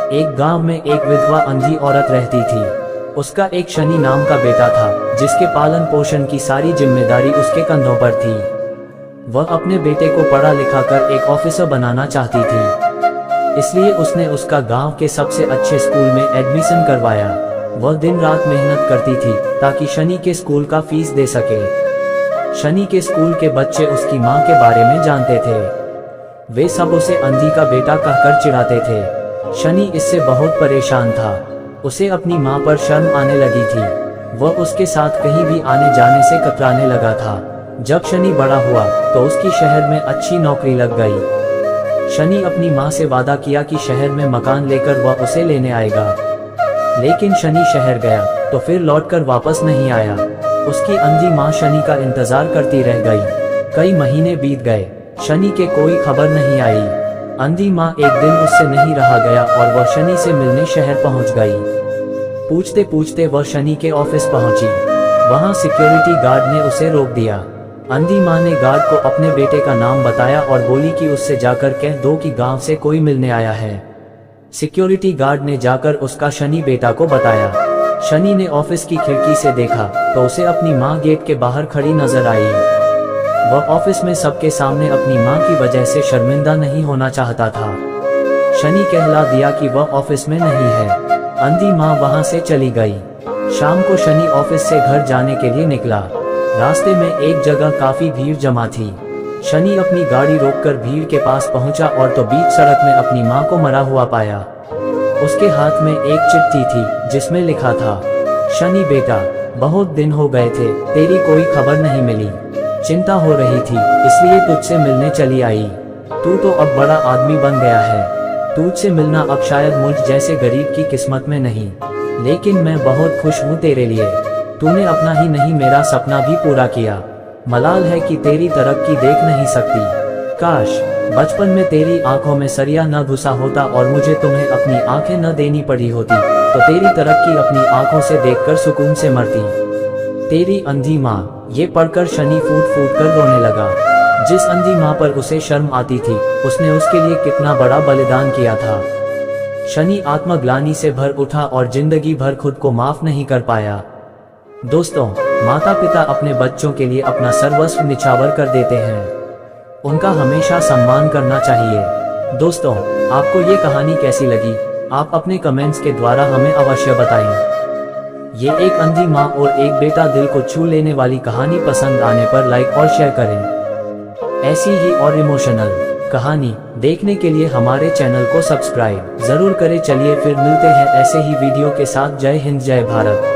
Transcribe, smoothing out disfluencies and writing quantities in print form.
एक गांव में एक विधवा अंधी औरत रहती थी। उसका एक शनि नाम का बेटा था, जिसके पालन पोषण की सारी जिम्मेदारी उसके कंधों पर थी। वह अपने बेटे को पढ़ा लिखा कर एक ऑफिसर बनाना चाहती थी, इसलिए उसने उसका गांव के सबसे अच्छे स्कूल में एडमिशन करवाया। वह दिन रात मेहनत करती थी ताकि शनि के स्कूल का फीस दे सके। शनि के स्कूल के बच्चे उसकी माँ के बारे में जानते थे। वे सब उसे अंधी का बेटा कहकर चिढ़ाते थे। शनि इससे बहुत परेशान था। उसे अपनी माँ पर शर्म आने लगी थी। वह उसके साथ कहीं भी आने जाने से कतराने लगा था। जब शनि बड़ा हुआ तो उसकी शहर में अच्छी नौकरी लग गई। शनि अपनी माँ से वादा किया कि शहर में मकान लेकर वह उसे लेने आएगा। लेकिन शनि शहर गया तो फिर लौटकर वापस नहीं आया। उसकी अंधी माँ शनि का इंतजार करती रह गई। कई महीने बीत गए, शनि के कोई खबर नहीं आई। अंधी माँ एक दिन उससे नहीं रहा गया और वह शनि से मिलने शहर पहुंच गई। पूछते पूछते वह शनि के ऑफिस पहुंची। वहां सिक्योरिटी गार्ड ने उसे रोक दिया। अंधी माँ ने गार्ड को अपने बेटे का नाम बताया और बोली कि उससे जाकर कह दो कि गांव से कोई मिलने आया है। सिक्योरिटी गार्ड ने जाकर उसका शनि बेटा को बताया। शनि ने ऑफिस की खिड़की से देखा तो उसे अपनी माँ गेट के बाहर खड़ी नजर आई। वह ऑफिस में सबके सामने अपनी माँ की वजह से शर्मिंदा नहीं होना चाहता था। शनि कहला दिया कि वह ऑफिस में नहीं है। अंधी माँ वहां से चली गई। शाम को शनि ऑफिस से घर जाने के लिए निकला। रास्ते में एक जगह काफी भीड़ जमा थी। शनि अपनी गाड़ी रोककर भीड़ के पास पहुंचा और तो बीच सड़क में अपनी माँ को मरा हुआ पाया। उसके हाथ में एक चिट्ठी थी जिसमें लिखा था, शनि बेटा, बहुत दिन हो गए थे, तेरी कोई खबर नहीं मिली। चिंता हो रही थी इसलिए तुझसे मिलने चली आई। तू तो अब बड़ा आदमी बन गया है। तुझसे मिलना अब शायद मुझ जैसे गरीब की किस्मत में नहीं, लेकिन मैं बहुत खुश हूँ तेरे लिए। तूने अपना ही नहीं मेरा सपना भी पूरा किया। मलाल है कि तेरी तरक्की देख नहीं सकती। काश बचपन में तेरी आंखों में सरिया न घुसा होता और मुझे तुम्हें अपनी आंखें न देनी पड़ी होती, तो तेरी तरक्की अपनी आंखों से देखकर सुकून से मरती। तेरी अंधी माँ। ये पढ़कर शनि फूट फूट कर रोने लगा। जिस अंधी माँ पर उसे शर्म आती थी, उसने उसके लिए कितना बड़ा बलिदान किया था। शनि आत्मग्लानि से भर उठा और जिंदगी भर खुद को माफ नहीं कर पाया। दोस्तों, माता पिता अपने बच्चों के लिए अपना सर्वस्व निछावर कर देते हैं। उनका हमेशा सम्मान करना चाहिए। दोस्तों, आपको ये कहानी कैसी लगी? आप अपने कमेंट्स के द्वारा हमें अवश्य बताएं। ये एक अंधी माँ और एक बेटा दिल को छू लेने वाली कहानी पसंद आने पर लाइक और शेयर करें। ऐसी ही और इमोशनल कहानी देखने के लिए हमारे चैनल को सब्सक्राइब जरूर करें। चलिए फिर मिलते हैं ऐसे ही वीडियो के साथ। जय हिंद, जय भारत।